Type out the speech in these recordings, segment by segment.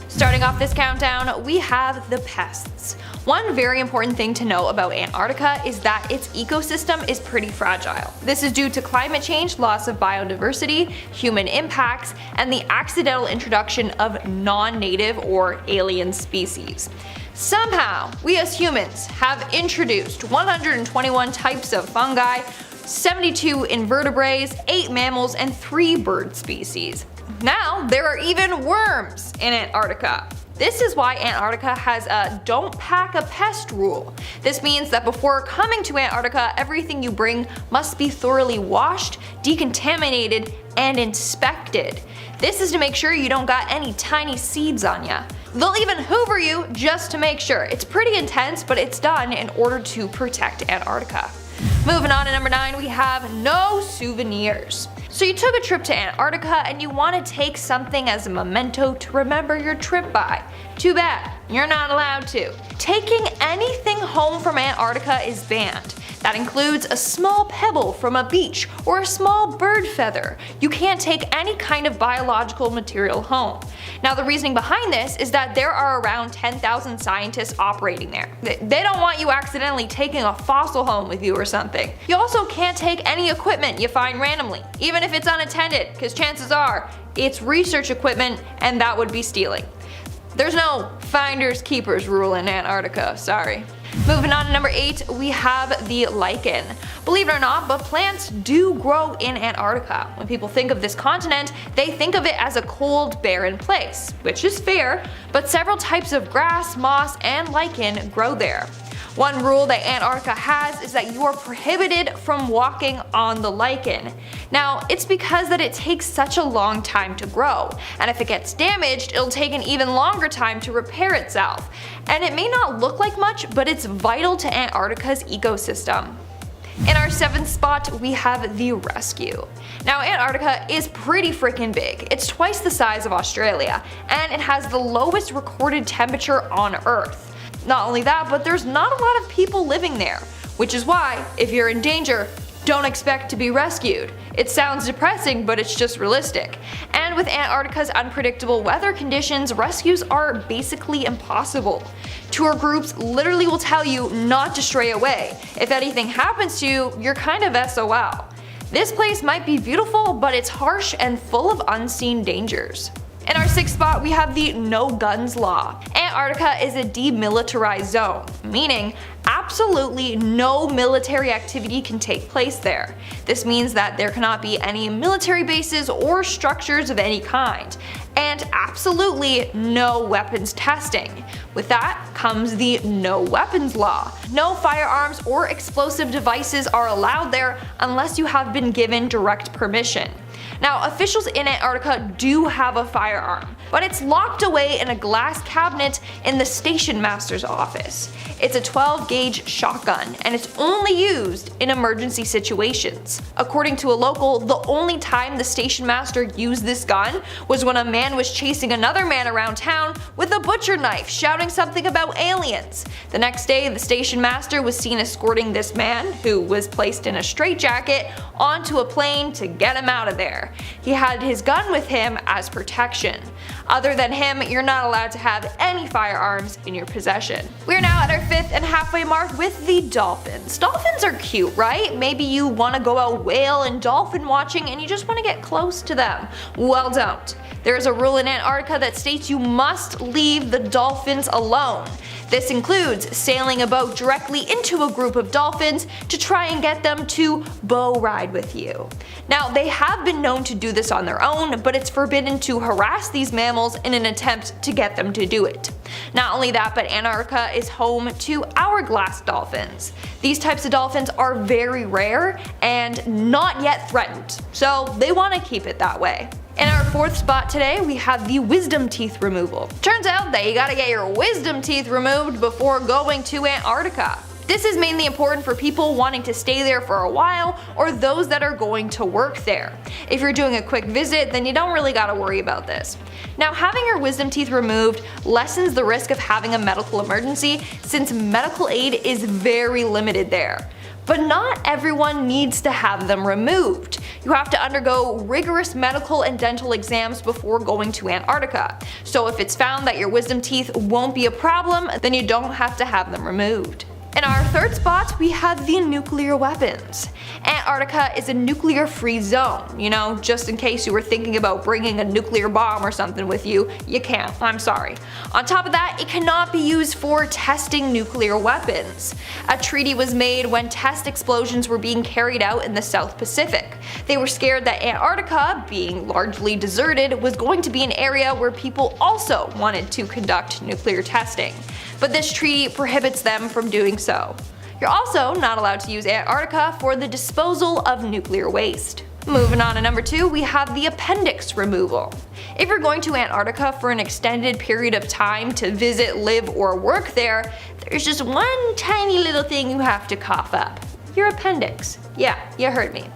Starting off this countdown, we have the pests. One very important thing to know about Antarctica is that its ecosystem is pretty fragile. This is due to climate change, loss of biodiversity, human impacts, and the accidental introduction of non-native or alien species. Somehow, we as humans have introduced 121 types of fungi, 72 invertebrates, 8 mammals, and 3 bird species. Now, there are even worms in Antarctica. This is why Antarctica has a don't pack a pest rule. This means that before coming to Antarctica, everything you bring must be thoroughly washed, decontaminated, and inspected. This is to make sure you don't got any tiny seeds on ya. They'll even hoover you just to make sure. It's pretty intense, but it's done in order to protect Antarctica. Moving on to number 9, we have no souvenirs. So you took a trip to Antarctica and you want to take something as a memento to remember your trip by. Too bad, you're not allowed to. Taking anything home from Antarctica is banned. That includes a small pebble from a beach or a small bird feather. You can't take any kind of biological material home. Now the reasoning behind this is that there are around 10,000 scientists operating there. They don't want you accidentally taking a fossil home with you or something. You also can't take any equipment you find randomly, even if it's unattended, because chances are it's research equipment and that would be stealing. There's no finders keepers rule in Antarctica, sorry. Moving on to number 8, we have the lichen. Believe it or not, but plants do grow in Antarctica. When people think of this continent, they think of it as a cold, barren place, which is fair, but several types of grass, moss, and lichen grow there. One rule that Antarctica has is that you are prohibited from walking on the lichen. Now, it's because that it takes such a long time to grow, and if it gets damaged, it'll take an even longer time to repair itself. And it may not look like much, but it's vital to Antarctica's ecosystem. In our 7th spot, we have the rescue. Now Antarctica is pretty freaking big. It's twice the size of Australia, and it has the lowest recorded temperature on Earth. Not only that, but there's not a lot of people living there, which is why, if you're in danger, don't expect to be rescued. It sounds depressing, but it's just realistic. And with Antarctica's unpredictable weather conditions, rescues are basically impossible. Tour groups literally will tell you not to stray away. If anything happens to you, you're kind of SOL. This place might be beautiful, but it's harsh and full of unseen dangers. In our 6th spot, we have the no guns law. Antarctica is a demilitarized zone, meaning absolutely no military activity can take place there. This means that there cannot be any military bases or structures of any kind, and absolutely no weapons testing. With that comes the no weapons law. No firearms or explosive devices are allowed there unless you have been given direct permission. Now, officials in Antarctica do have a firearm, but it's locked away in a glass cabinet in the station master's office. It's a 12-gauge shotgun, and it's only used in emergency situations. According to a local, the only time the station master used this gun was when a man was chasing another man around town with a butcher knife, shouting something about aliens. The next day, the station master was seen escorting this man, who was placed in a straitjacket, onto a plane to get him out of there. He had his gun with him as protection. Other than him, you're not allowed to have any firearms in your possession. We're now at our 5th and halfway mark with the dolphins. Dolphins are cute, right? Maybe you want to go out whale and dolphin watching and you just want to get close to them. Well, don't. There is a rule in Antarctica that states you must leave the dolphins alone. This includes sailing a boat directly into a group of dolphins to try and get them to bow ride with you. Now, they have been known to do this on their own, but it's forbidden to harass these mammals in an attempt to get them to do it. Not only that, but Antarctica is home to hourglass dolphins. These types of dolphins are very rare and not yet threatened, so they want to keep it that way. In our 4th spot today, we have the wisdom teeth removal. Turns out that you gotta get your wisdom teeth removed before going to Antarctica. This is mainly important for people wanting to stay there for a while or those that are going to work there. If you're doing a quick visit, then you don't really gotta worry about this. Now, having your wisdom teeth removed lessens the risk of having a medical emergency since medical aid is very limited there. But not everyone needs to have them removed. You have to undergo rigorous medical and dental exams before going to Antarctica. So if it's found that your wisdom teeth won't be a problem, then you don't have to have them removed. In our third spot, we have the nuclear weapons. Antarctica is a nuclear-free zone. You know, just in case you were thinking about bringing a nuclear bomb or something with you, you can't, I'm sorry. On top of that, it cannot be used for testing nuclear weapons. A treaty was made when test explosions were being carried out in the South Pacific. They were scared that Antarctica, being largely deserted, was going to be an area where people also wanted to conduct nuclear testing. But this treaty prohibits them from doing so. You're also not allowed to use Antarctica for the disposal of nuclear waste. Moving on to number 2, we have the appendix removal. If you're going to Antarctica for an extended period of time to visit, live, or work there, there's just one tiny little thing you have to cough up. Your appendix. Yeah, you heard me.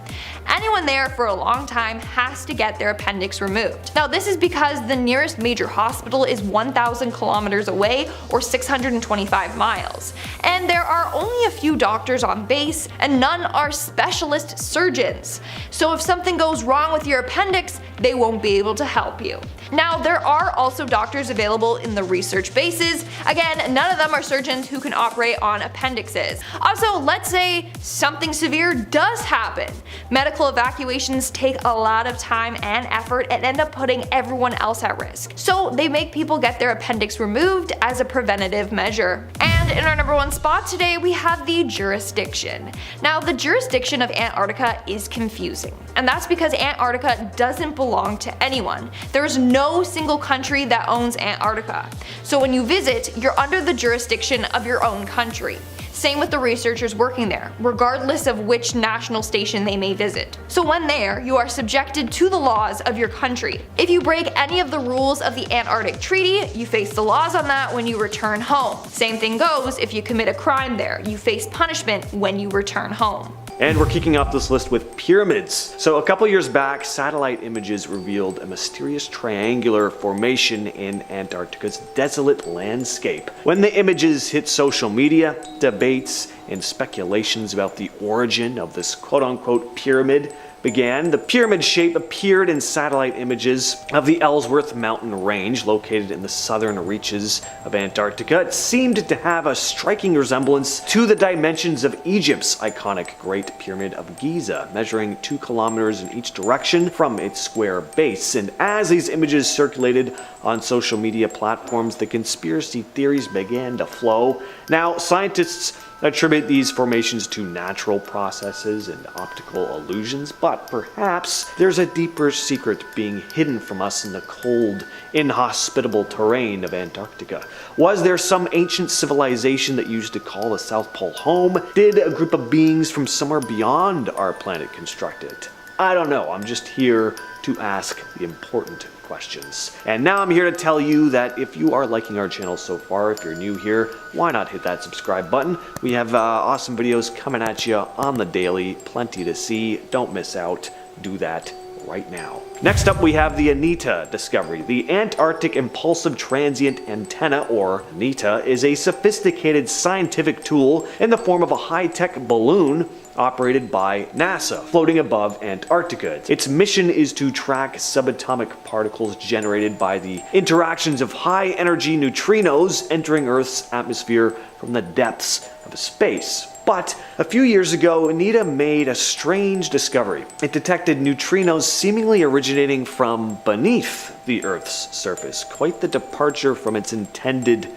Anyone there for a long time has to get their appendix removed. Now this is because the nearest major hospital is 1,000 kilometers away, or 625 miles. And there are only a few doctors on base, and none are specialist surgeons. So if something goes wrong with your appendix, they won't be able to help you. Now there are also doctors available in the research bases. Again, none of them are surgeons who can operate on appendixes. Also, let's say something severe does happen. Medical evacuations take a lot of time and effort and end up putting everyone else at risk. So they make people get their appendix removed as a preventative measure. And in our number 1 spot today, we have the jurisdiction. Now the jurisdiction of Antarctica is confusing. And that's because Antarctica doesn't belong to anyone. There's no single country that owns Antarctica. So when you visit, you're under the jurisdiction of your own country. Same with the researchers working there, regardless of which national station they may visit. So when there, you are subjected to the laws of your country. If you break any of the rules of the Antarctic Treaty, you face the laws on that when you return home. Same thing goes if you commit a crime there, you face punishment when you return home. And we're kicking off this list with pyramids. So a couple years back, satellite images revealed a mysterious triangular formation in Antarctica's desolate landscape. When the images hit social media, debates and speculations about the origin of this quote-unquote pyramid began. The pyramid shape appeared in satellite images of the Ellsworth mountain range located in the southern reaches of Antarctica. It seemed to have a striking resemblance to the dimensions of Egypt's iconic Great Pyramid of Giza, measuring 2 kilometers in each direction from its square base. And as these images circulated on social media platforms, the conspiracy theories began to flow. Now, scientists attribute these formations to natural processes and optical illusions, but perhaps there's a deeper secret being hidden from us in the cold, inhospitable terrain of Antarctica. Was there some ancient civilization that used to call the South Pole home? Did a group of beings from somewhere beyond our planet construct it? I don't know, I'm just here to ask the important questions. And now I'm here to tell you that if you are liking our channel so far, if you're new here, why not hit that subscribe button? We have awesome videos coming at you on the daily, plenty to see. Don't miss out. Do that right now. Next up, we have the ANITA discovery. The Antarctic Impulsive Transient Antenna, or ANITA, is a sophisticated scientific tool in the form of a high-tech balloon operated by NASA, floating above Antarctica. Its mission is to track subatomic particles generated by the interactions of high-energy neutrinos entering Earth's atmosphere from the depths of space. But a few years ago, ANITA made a strange discovery. It detected neutrinos seemingly originating from beneath the Earth's surface, quite the departure from its intended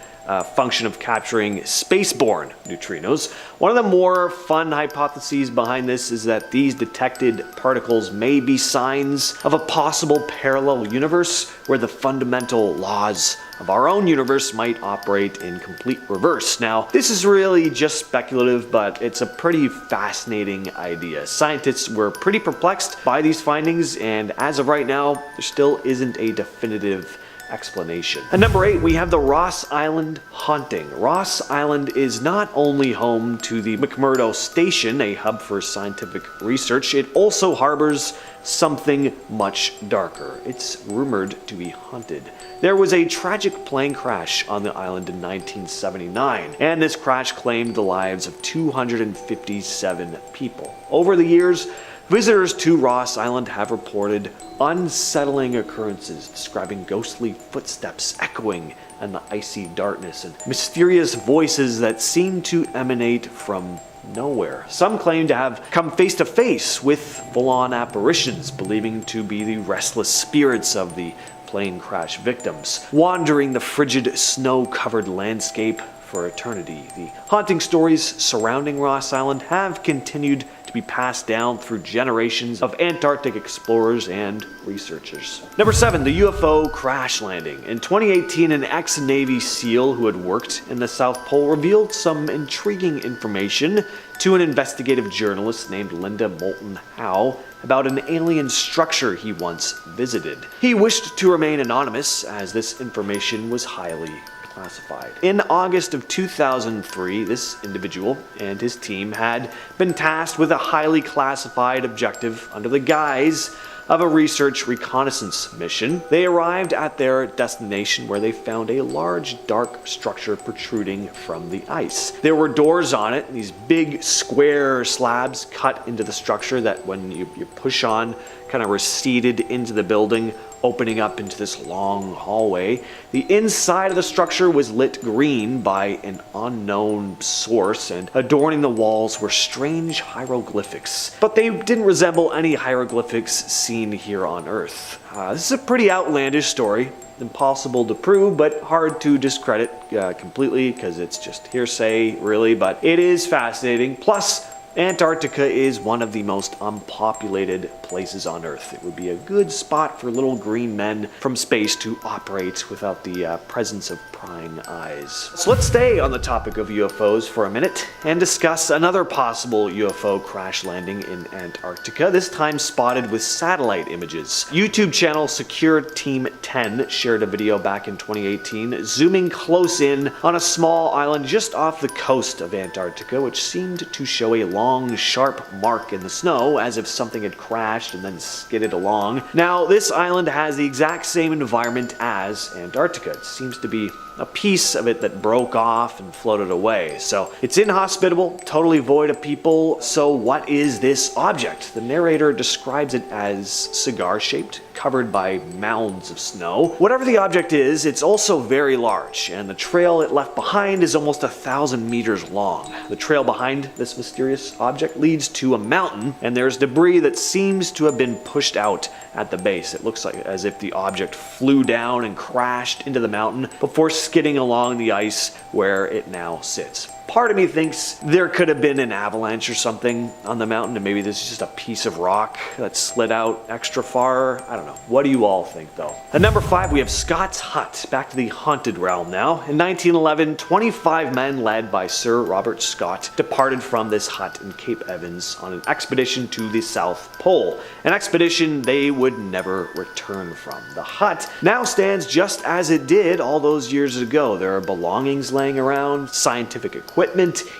function of capturing spaceborne neutrinos. One of the more fun hypotheses behind this is that these detected particles may be signs of a possible parallel universe where the fundamental laws of our own universe might operate in complete reverse. Now, this is really just speculative, but it's a pretty fascinating idea. Scientists were pretty perplexed by these findings, and as of right now, there still isn't a definitive explanation. At number 8, we have the Ross Island haunting. Ross Island is not only home to the McMurdo Station, a hub for scientific research, it also harbors something much darker. It's rumored to be haunted. There was a tragic plane crash on the island in 1979, and this crash claimed the lives of 257 people. Over the years, Visitors to Ross Island have reported unsettling occurrences, describing ghostly footsteps echoing in the icy darkness and mysterious voices that seem to emanate from nowhere. Some claim to have come face to face with full-on apparitions, believing to be the restless spirits of the plane crash victims, wandering the frigid, snow-covered landscape for eternity. The haunting stories surrounding Ross Island have continued to be passed down through generations of Antarctic explorers and researchers. Number 7, the UFO crash landing. In 2018, an ex-Navy SEAL who had worked in the South Pole revealed some intriguing information to an investigative journalist named Linda Moulton Howe about an alien structure he once visited. He wished to remain anonymous as this information was highly classified. In August of 2003, this individual and his team had been tasked with a highly classified objective under the guise of a research reconnaissance mission. They arrived at their destination where they found a large dark structure protruding from the ice. There were doors on it, these big square slabs cut into the structure that when you push on kind of receded into the building, opening up into this long hallway. The inside of the structure was lit green by an unknown source, and adorning the walls were strange hieroglyphics. But they didn't resemble any hieroglyphics seen here on Earth. This is a pretty outlandish story. Impossible to prove, but hard to discredit completely because it's just hearsay, really, but it is fascinating. Plus, Antarctica is one of the most unpopulated places on Earth. It would be a good spot for little green men from space to operate without the presence of prying eyes. So let's stay on the topic of UFOs for a minute and discuss another possible UFO crash landing in Antarctica, this time spotted with satellite images. YouTube channel Secure Team 10 shared a video back in 2018 zooming close in on a small island just off the coast of Antarctica, which seemed to show a long, sharp mark in the snow as if something had crashed and then skidded along. Now, this island has the exact same environment as Antarctica. It seems to be a piece of it that broke off and floated away. So it's inhospitable, totally void of people. So what is this object? The narrator describes it as cigar-shaped, covered by mounds of snow. Whatever the object is, it's also very large, and the trail it left behind is almost 1,000 meters long. The trail behind this mysterious object leads to a mountain, and there's debris that seems to have been pushed out at the base. It looks like as if the object flew down and crashed into the mountain before skidding along the ice where it now sits. Part of me thinks there could have been an avalanche or something on the mountain, and maybe this is just a piece of rock that slid out extra far. I don't know. What do you all think, though? At number 5, we have Scott's Hut. Back to the haunted realm now. In 1911, 25 men led by Sir Robert Scott departed from this hut in Cape Evans on an expedition to the South Pole, an expedition they would never return from. The hut now stands just as it did all those years ago. There are belongings laying around, scientific equipment,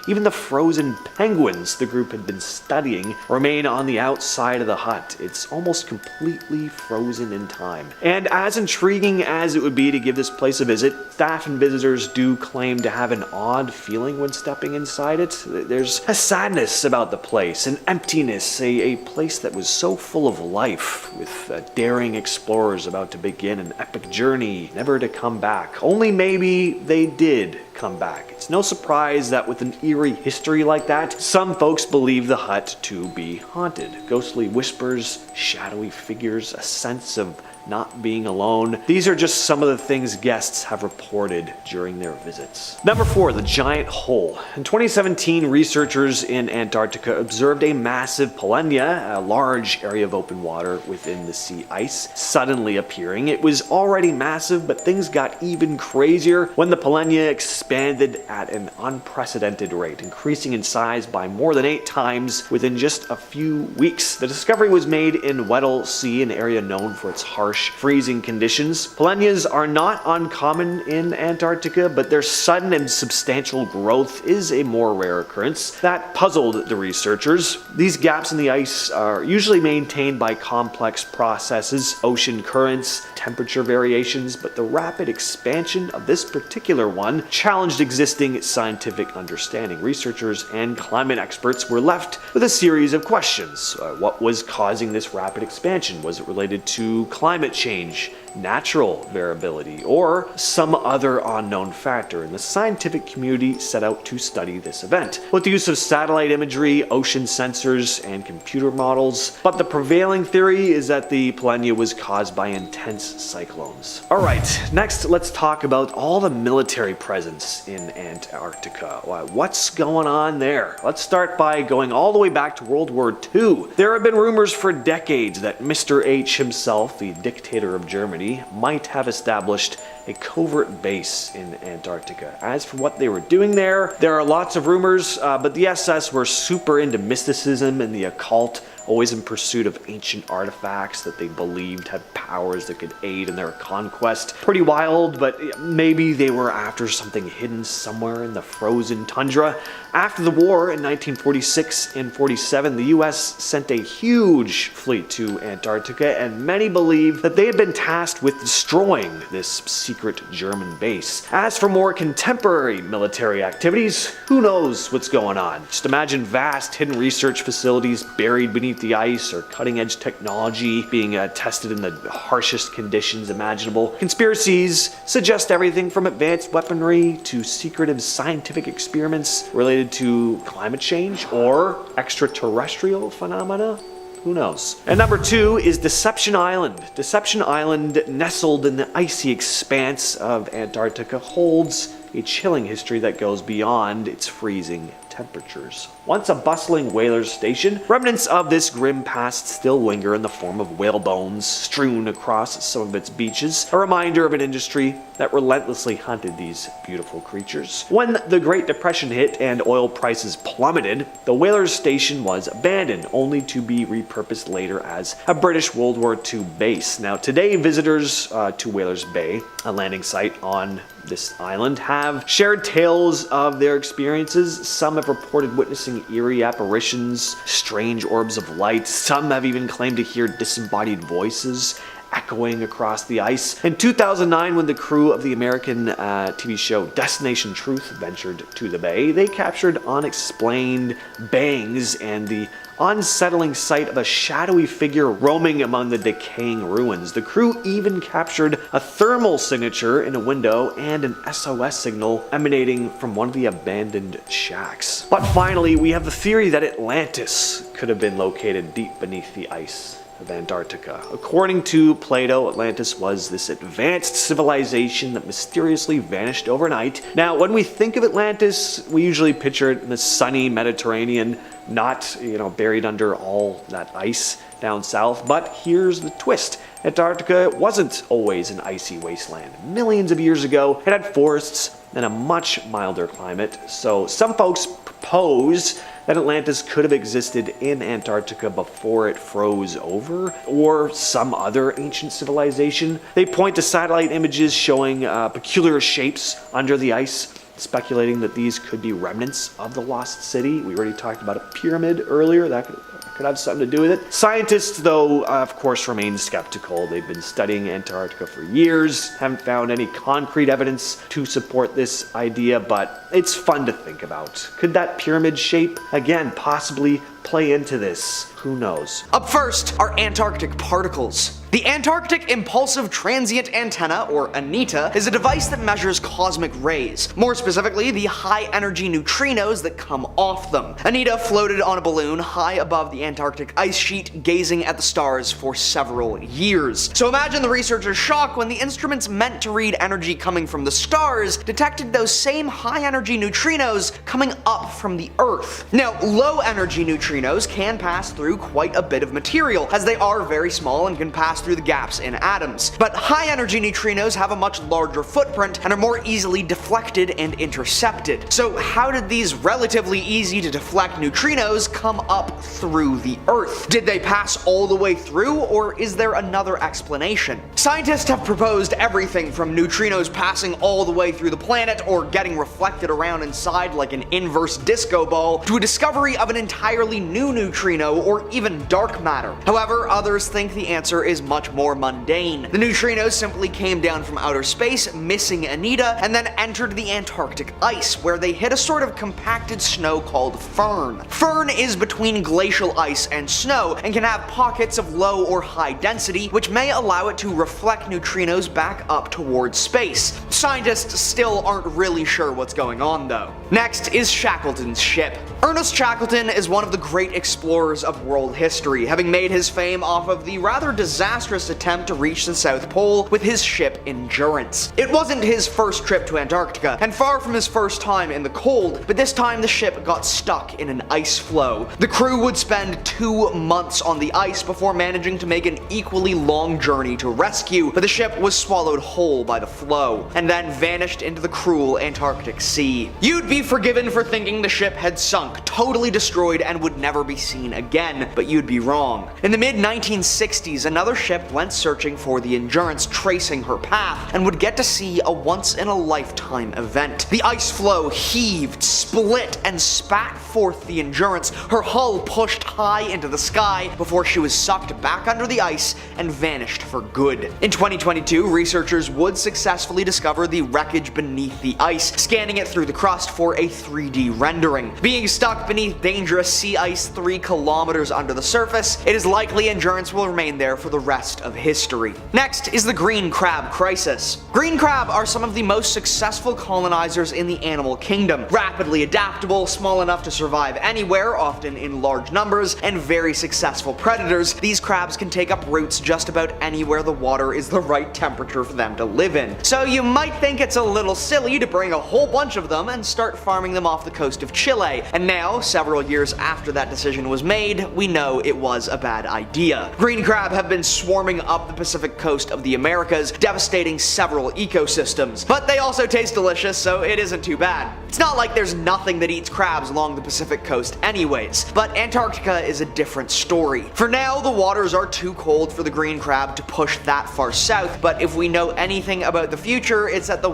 even the frozen penguins the group had been studying remain on the outside of the hut. It's almost completely frozen in time. And as intriguing as it would be to give this place a visit, staff and visitors do claim to have an odd feeling when stepping inside it. There's a sadness about the place, an emptiness, a place that was so full of life, with daring explorers about to begin an epic journey, never to come back. Only maybe they did come back. It's no surprise that with an eerie history like that, some folks believe the hut to be haunted. Ghostly whispers, shadowy figures, a sense of not being alone. These are just some of the things guests have reported during their visits. Number 4, the giant hole. In 2017, researchers in Antarctica observed a massive polynya, a large area of open water within the sea ice, suddenly appearing. It was already massive, but things got even crazier when the polynya expanded at an unprecedented rate, increasing in size by more than 8 times within just a few weeks. The discovery was made in Weddell Sea, an area known for its harsh harsh freezing conditions. Polynyas are not uncommon in Antarctica, but their sudden and substantial growth is a more rare occurrence that puzzled the researchers. These gaps in the ice are usually maintained by complex processes, ocean currents, temperature variations, but the rapid expansion of this particular one challenged existing scientific understanding. Researchers and climate experts were left with a series of questions. What was causing this rapid expansion? Was it related to climate change, natural variability, or some other unknown factor? And the scientific community set out to study this event with the use of satellite imagery, ocean sensors, and computer models. But the prevailing theory is that the Polynya was caused by intense cyclones. Alright, next let's talk about all the military presence in Antarctica. What's going on there? Let's start by going all the way back to World War II. There have been rumors for decades that Mr. H himself, the dictator of Germany, might have established a covert base in Antarctica. As for what they were doing there are lots of rumors, but the SS were super into mysticism and the occult, always in pursuit of ancient artifacts that they believed had powers that could aid in their conquest. Pretty wild, but maybe they were after something hidden somewhere in the frozen tundra. After the war in 1946 and 47, the US sent a huge fleet to Antarctica, and many believe that they had been tasked with destroying this secret German base. As for more contemporary military activities, who knows what's going on? Just imagine vast hidden research facilities buried beneath the ice, or cutting-edge technology being tested in the harshest conditions imaginable. Conspiracies suggest everything from advanced weaponry to secretive scientific experiments related to climate change or extraterrestrial phenomena. Who knows? And number 2 is Deception Island. Deception Island, nestled in the icy expanse of Antarctica, holds a chilling history that goes beyond its freezing temperatures. Once a bustling whalers station, remnants of this grim past still linger in the form of whale bones strewn across some of its beaches, a reminder of an industry that relentlessly hunted these beautiful creatures. When the Great Depression hit and oil prices plummeted, the whalers station was abandoned, only to be repurposed later as a British World War II base. Now today, visitors to Whalers Bay, a landing site on this island, have shared tales of their experiences. Some have reported witnessing eerie apparitions, strange orbs of light. Some have even claimed to hear disembodied voices echoing across the ice. In 2009, when the crew of the American TV show Destination Truth ventured to the bay, they captured unexplained bangs and the unsettling sight of a shadowy figure roaming among the decaying ruins. The crew even captured a thermal signature in a window and an SOS signal emanating from one of the abandoned shacks. But finally, we have the theory that Atlantis could have been located deep beneath the ice of Antarctica. According to Plato, Atlantis was this advanced civilization that mysteriously vanished overnight. Now, when we think of Atlantis, we usually picture it in the sunny Mediterranean, not, buried under all that ice down south. But here's the twist. Antarctica wasn't always an icy wasteland. Millions of years ago, it had forests and a much milder climate. So some folks propose that Atlantis could have existed in Antarctica before it froze over, or some other ancient civilization. They point to satellite images showing peculiar shapes under the ice, speculating that these could be remnants of the lost city. We already talked about a pyramid earlier. That could have something to do with it. Scientists, though, of course, remain skeptical. They've been studying Antarctica for years, haven't found any concrete evidence to support this idea, but it's fun to think about. Could that pyramid shape, again, possibly play into this? Who knows? Up first are Antarctic particles. The Antarctic Impulsive Transient Antenna, or ANITA, is a device that measures cosmic rays, more specifically the high-energy neutrinos that come off them. ANITA floated on a balloon high above the Antarctic ice sheet, gazing at the stars for several years. So imagine the researchers' shock when the instruments meant to read energy coming from the stars detected those same high-energy neutrinos coming up from the Earth. Now, low-energy neutrinos can pass through quite a bit of material, as they are very small and can pass through the gaps in atoms. But high-energy neutrinos have a much larger footprint and are more easily deflected and intercepted. So how did these relatively easy to deflect neutrinos come up through the Earth? Did they pass all the way through, or is there another explanation? Scientists have proposed everything from neutrinos passing all the way through the planet or getting reflected around inside like an inverse disco ball, to a discovery of an entirely new neutrino or even dark matter. However, others think the answer is much more mundane. The neutrinos simply came down from outer space, missing Anita, and then entered the Antarctic ice, where they hit a sort of compacted snow called firn. Firn is between glacial ice and snow, and can have pockets of low or high density, which may allow it to reflect neutrinos back up towards space. Scientists still aren't really sure what's going on though. Next is Shackleton's ship. Ernest Shackleton is one of the great explorers of world history, having made his fame off of the rather disastrous attempt to reach the South Pole with his ship Endurance. It wasn't his first trip to Antarctica, and far from his first time in the cold, but this time the ship got stuck in an ice floe. The crew would spend 2 months on the ice before managing to make an equally long journey to rescue, but the ship was swallowed whole by the floe, and then vanished into the cruel Antarctic Sea. You'd be forgiven for thinking the ship had sunk, totally destroyed, and would never be seen again, but you'd be wrong. In the mid-1960s, another ship went searching for the Endurance, tracing her path, and would get to see a once-in-a-lifetime event. The ice floe heaved, split, and spat forth the Endurance, her hull pushed high into the sky before she was sucked back under the ice and vanished for good. In 2022, researchers would successfully discover the wreckage beneath the ice, scanning it through the crust for a 3D rendering. Being stuck beneath dangerous sea ice 3 kilometers under the surface, it is likely Endurance will remain there for the rest of history. Next is the green crab crisis. Green crab are some of the most successful colonizers in the animal kingdom. Rapidly adaptable, small enough to survive anywhere, often in large numbers, and very successful predators, these crabs can take up roots just about anywhere the water is the right temperature for them to live in. So you might think it's a little silly to bring a whole bunch of them and start farming them off the coast of Chile, and now, several years after that decision was made, we know it was a bad idea. Green crab have been swarming up the Pacific coast of the Americas, devastating several ecosystems, but they also taste delicious, so it isn't too bad. It's not like there's nothing that eats crabs along the Pacific coast anyways, but Antarctica is a different story. For now, the waters are too cold for the green crab to push that far south, but if we know anything about the future, it's that the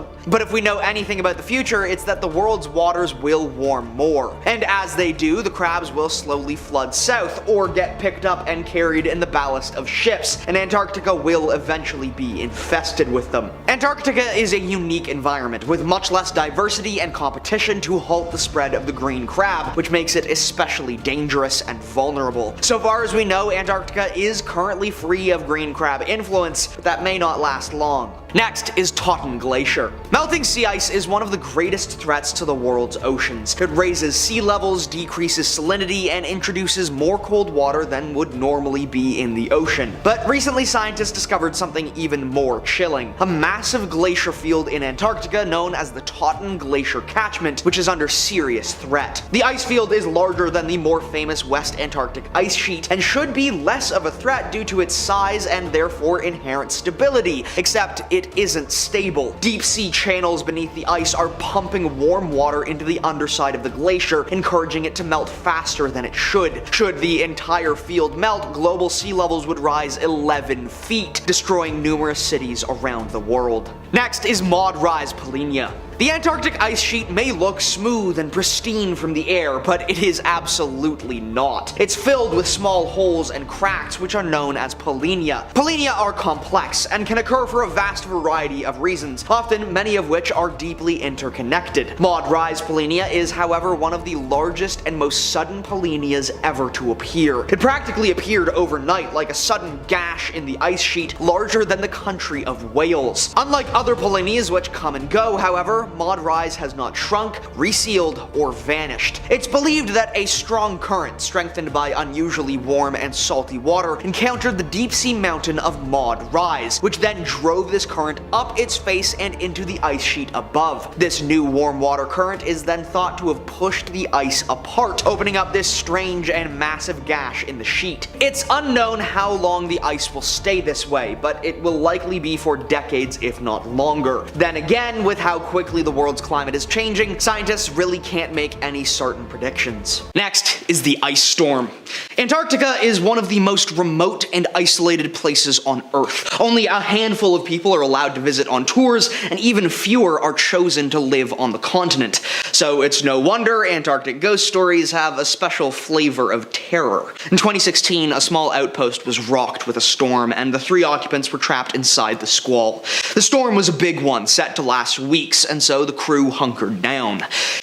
world's waters will warm more. And as they do, the crabs will slowly flood south, or get picked up and carried in the ballast of ships, and Antarctica will eventually be infested with them. Antarctica is a unique environment, with much less diversity and competition to halt the spread of the green crab, which makes it especially dangerous and vulnerable. So far as we know, Antarctica is currently free of green crab influence, but that may not last long. Next is Totten Glacier. Melting sea ice is one of the greatest threats to the world's oceans. It raises sea levels, decreases salinity, and introduces more cold water than would normally be in the ocean. But recently scientists discovered something even more chilling. A massive glacier field in Antarctica known as the Totten Glacier Catchment, which is under serious threat. The ice field is larger than the more famous West Antarctic ice sheet, and should be less of a threat due to its size and therefore inherent stability, except it isn't stable. Deep sea channels beneath the ice are pumping warm water into the underside of the glacier, encouraging it to melt faster than it should. Should the entire field melt, global sea levels would rise 11 feet, destroying numerous cities around the world. Next is Maud Rise Polynya. The Antarctic ice sheet may look smooth and pristine from the air, but it is absolutely not. It's filled with small holes and cracks which are known as polynya. Polynya are complex and can occur for a vast variety of reasons, often many of which are deeply interconnected. Maud Rise Polynya is, however, one of the largest and most sudden polynyas ever to appear. It practically appeared overnight, like a sudden gash in the ice sheet larger than the country of Wales. Unlike other polynyas which come and go, however, Maud Rise has not shrunk, resealed, or vanished. It's believed that a strong current, strengthened by unusually warm and salty water, encountered the deep sea mountain of Maud Rise, which then drove this current up its face and into the ice sheet above. This new warm water current is then thought to have pushed the ice apart, opening up this strange and massive gash in the sheet. It's unknown how long the ice will stay this way, but it will likely be for decades if not longer. Then again, with how quickly quickly the world's climate is changing, scientists really can't make any certain predictions. Next is the ice storm. Antarctica is one of the most remote and isolated places on Earth. Only a handful of people are allowed to visit on tours, and even fewer are chosen to live on the continent. So it's no wonder Antarctic ghost stories have a special flavor of terror. In 2016, a small outpost was rocked with a storm, and the 3 occupants were trapped inside the squall. The storm was a big one, set to last weeks, and so the crew hunkered down.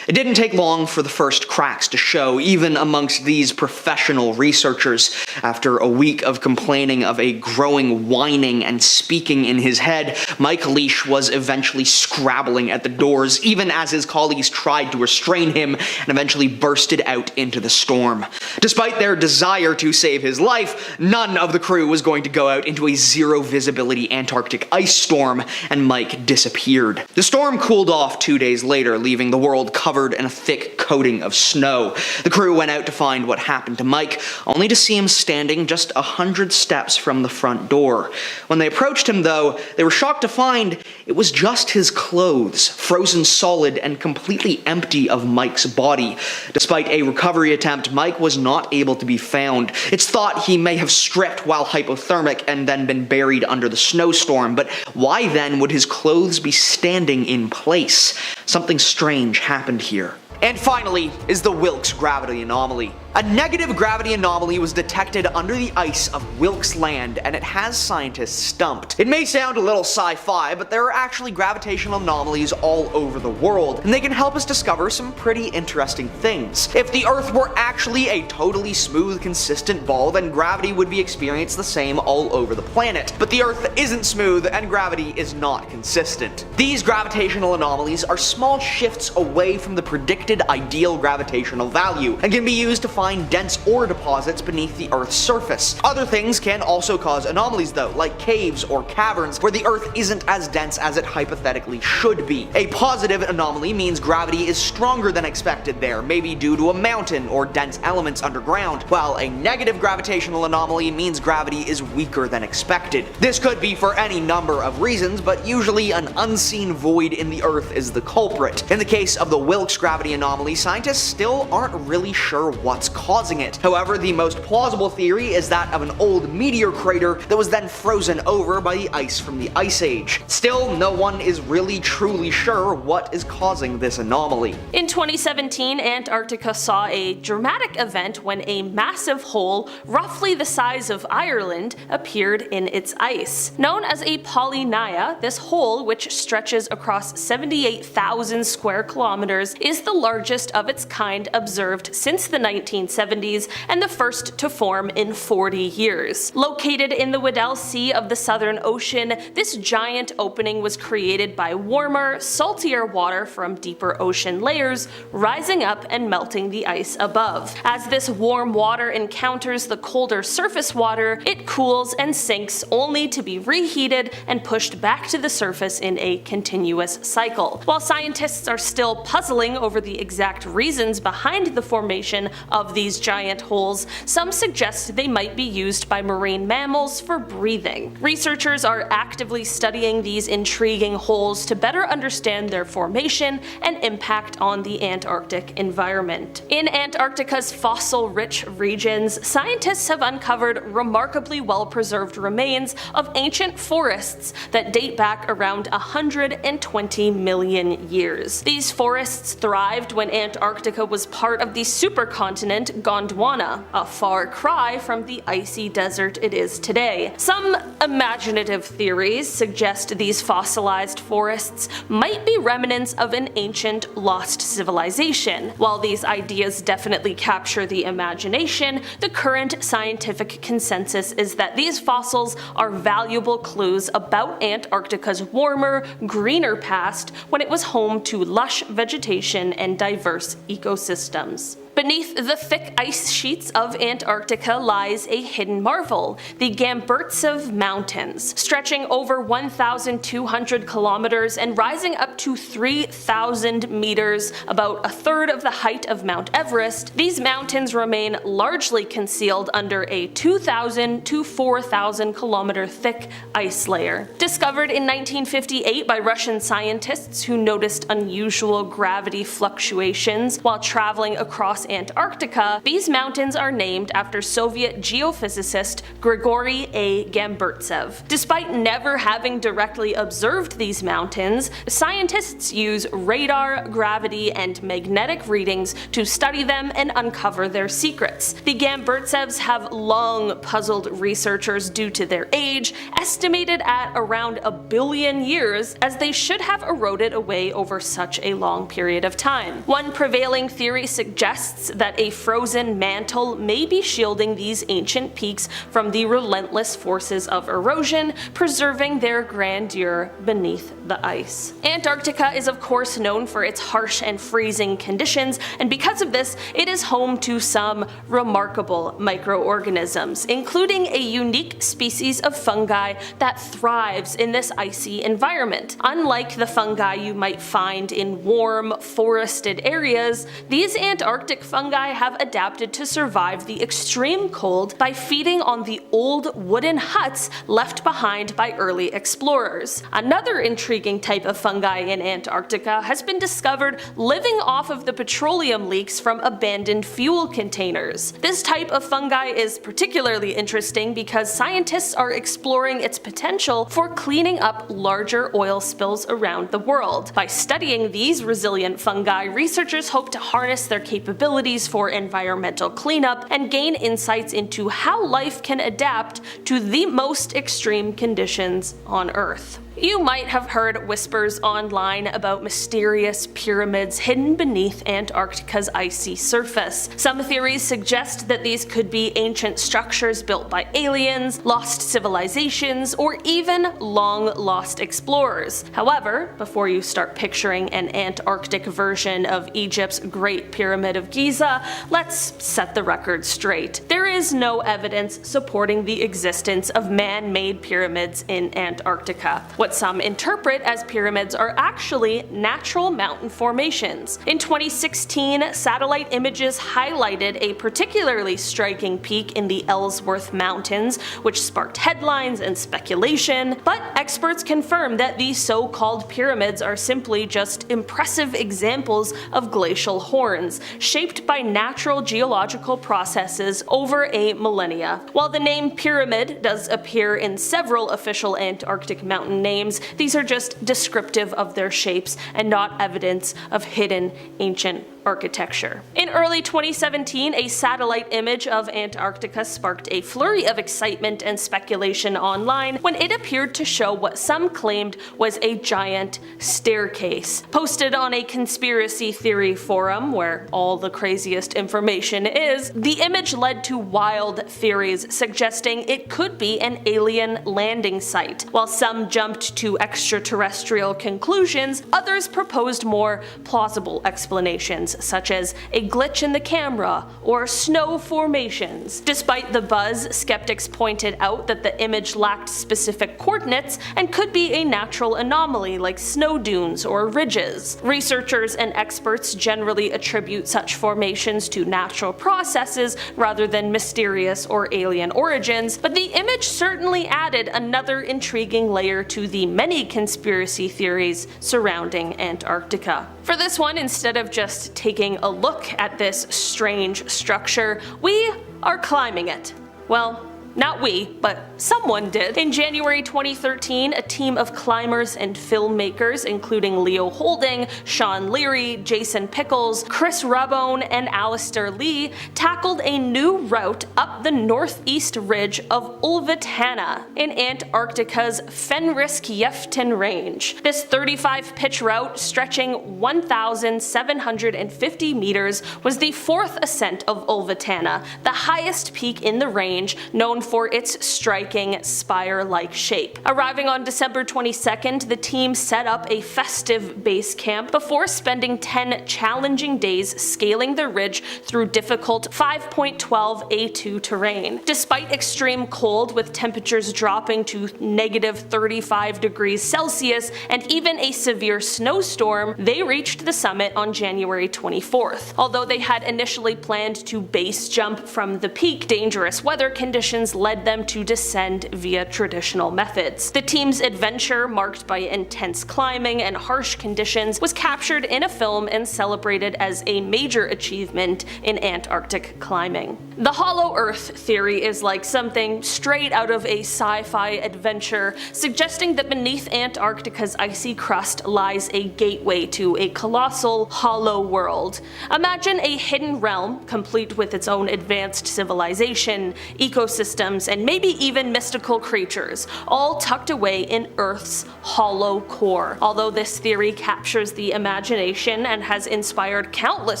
It didn't take long for the first cracks to show, even amongst these professional researchers. After a week of complaining of a growing whining and speaking in his head, Mike Leash was eventually scrabbling at the doors, even as his colleagues tried to restrain him and eventually bursted out into the storm. Despite their desire to save his life, none of the crew was going to go out into a zero-visibility Antarctic ice storm, and Mike disappeared. The storm cooled off 2 days later, leaving the world covered in a thick coating of snow. The crew went out to find what happened to Mike, only to see him standing just 100 steps from the front door. When they approached him, though, they were shocked to find it was just his clothes, frozen solid and completely empty of Mike's body. Despite a recovery attempt, Mike was not able to be found. It's thought he may have stripped while hypothermic and then been buried under the snowstorm, but why then would his clothes be standing in place? Something strange happened here. And finally is the Wilkes gravity anomaly. A negative gravity anomaly was detected under the ice of Wilkes Land, and it has scientists stumped. It may sound a little sci-fi, but there are actually gravitational anomalies all over the world, and they can help us discover some pretty interesting things. If the Earth were actually a totally smooth, consistent ball, then gravity would be experienced the same all over the planet. But the Earth isn't smooth, and gravity is not consistent. These gravitational anomalies are small shifts away from the predicted ideal gravitational value, and can be used to find dense ore deposits beneath the Earth's surface. Other things can also cause anomalies though, like caves or caverns where the Earth isn't as dense as it hypothetically should be. A positive anomaly means gravity is stronger than expected there, maybe due to a mountain or dense elements underground, while a negative gravitational anomaly means gravity is weaker than expected. This could be for any number of reasons, but usually an unseen void in the Earth is the culprit. In the case of the Wilkes gravity anomaly, scientists still aren't really sure what's causing it. However, the most plausible theory is that of an old meteor crater that was then frozen over by the ice from the Ice Age. Still, no one is really truly sure what is causing this anomaly. In 2017, Antarctica saw a dramatic event when a massive hole, roughly the size of Ireland, appeared in its ice. Known as a polynia, this hole, which stretches across 78,000 square kilometers, is the largest of its kind observed since the 1970s and the first to form in 40 years. Located in the Weddell Sea of the Southern Ocean, this giant opening was created by warmer, saltier water from deeper ocean layers rising up and melting the ice above. As this warm water encounters the colder surface water, it cools and sinks only to be reheated and pushed back to the surface in a continuous cycle. While scientists are still puzzling over the exact reasons behind the formation of these giant holes, some suggest they might be used by marine mammals for breathing. Researchers are actively studying these intriguing holes to better understand their formation and impact on the Antarctic environment. In Antarctica's fossil-rich regions, scientists have uncovered remarkably well-preserved remains of ancient forests that date back around 120 million years. These forests thrived when Antarctica was part of the supercontinent Gondwana, a far cry from the icy desert it is today. Some imaginative theories suggest these fossilized forests might be remnants of an ancient lost civilization. While these ideas definitely capture the imagination, the current scientific consensus is that these fossils are valuable clues about Antarctica's warmer, greener past when it was home to lush vegetation and diverse ecosystems. Beneath the thick ice sheets of Antarctica lies a hidden marvel, the Gamburtsev Mountains. Stretching over 1,200 kilometers and rising up to 3,000 meters, about a third of the height of Mount Everest, these mountains remain largely concealed under a 2,000 to 4,000 kilometer thick ice layer. Discovered in 1958 by Russian scientists who noticed unusual gravity fluctuations while traveling across Antarctica, these mountains are named after Soviet geophysicist Grigory A. Gamburtsev. Despite never having directly observed these mountains, scientists use radar, gravity, and magnetic readings to study them and uncover their secrets. The Gamburtsevs have long puzzled researchers due to their age, estimated at around 1 billion years, as they should have eroded away over such a long period of time. One prevailing theory suggests that a frozen mantle may be shielding these ancient peaks from the relentless forces of erosion, preserving their grandeur beneath the ice. Antarctica is of course known for its harsh and freezing conditions, and because of this, it is home to some remarkable microorganisms, including a unique species of fungi that thrives in this icy environment. Unlike the fungi you might find in warm, forested areas, these Antarctic fungi have adapted to survive the extreme cold by feeding on the old wooden huts left behind by early explorers. Another intriguing type of fungi in Antarctica has been discovered living off of the petroleum leaks from abandoned fuel containers. This type of fungi is particularly interesting because scientists are exploring its potential for cleaning up larger oil spills around the world. By studying these resilient fungi, researchers hope to harness their capabilities for environmental cleanup and gain insights into how life can adapt to the most extreme conditions on Earth. You might have heard whispers online about mysterious pyramids hidden beneath Antarctica's icy surface. Some theories suggest that these could be ancient structures built by aliens, lost civilizations, or even long-lost explorers. However, before you start picturing an Antarctic version of Egypt's Great Pyramid of Giza, let's set the record straight. There is no evidence supporting the existence of man-made pyramids in Antarctica. What some interpret as pyramids are actually natural mountain formations. In 2016, satellite images highlighted a particularly striking peak in the Ellsworth Mountains, which sparked headlines and speculation, but experts confirm that these so-called pyramids are simply just impressive examples of glacial horns, shaped by natural geological processes over a millennia. While the name pyramid does appear in several official Antarctic mountain names, these are just descriptive of their shapes and not evidence of hidden ancient architecture. In early 2017, a satellite image of Antarctica sparked a flurry of excitement and speculation online when it appeared to show what some claimed was a giant staircase. Posted on a conspiracy theory forum where all the craziest information is, the image led to wild theories suggesting it could be an alien landing site. While some jumped to extraterrestrial conclusions, others proposed more plausible explanations, such as a glitch in the camera or snow formations. Despite the buzz, skeptics pointed out that the image lacked specific coordinates and could be a natural anomaly like snow dunes or ridges. Researchers and experts generally attribute such formations to natural processes rather than mysterious or alien origins, but the image certainly added another intriguing layer to the many conspiracy theories surrounding Antarctica. For this one, instead of just taking a look at this strange structure, we are climbing it. Well, not we, but someone did. In January 2013, a team of climbers and filmmakers, including Leo Holding, Sean Leary, Jason Pickles, Chris Rabone, and Alistair Lee, tackled a new route up the northeast ridge of Ulvitana in Antarctica's Fenrisk-Jeften Range. This 35-pitch route, stretching 1,750 meters, was the fourth ascent of Ulvitana, the highest peak in the range, known for its striking spire-like shape. Arriving on December 22nd, the team set up a festive base camp before spending 10 challenging days scaling the ridge through difficult 5.12 A2 terrain. Despite extreme cold with temperatures dropping to negative 35 degrees Celsius and even a severe snowstorm, they reached the summit on January 24th. Although they had initially planned to base jump from the peak, dangerous weather conditions led them to descend via traditional methods. The team's adventure, marked by intense climbing and harsh conditions, was captured in a film and celebrated as a major achievement in Antarctic climbing. The Hollow Earth theory is like something straight out of a sci-fi adventure, suggesting that beneath Antarctica's icy crust lies a gateway to a colossal, hollow world. Imagine a hidden realm, complete with its own advanced civilization, ecosystems, and maybe even mystical creatures, all tucked away in Earth's hollow core. Although this theory captures the imagination and has inspired countless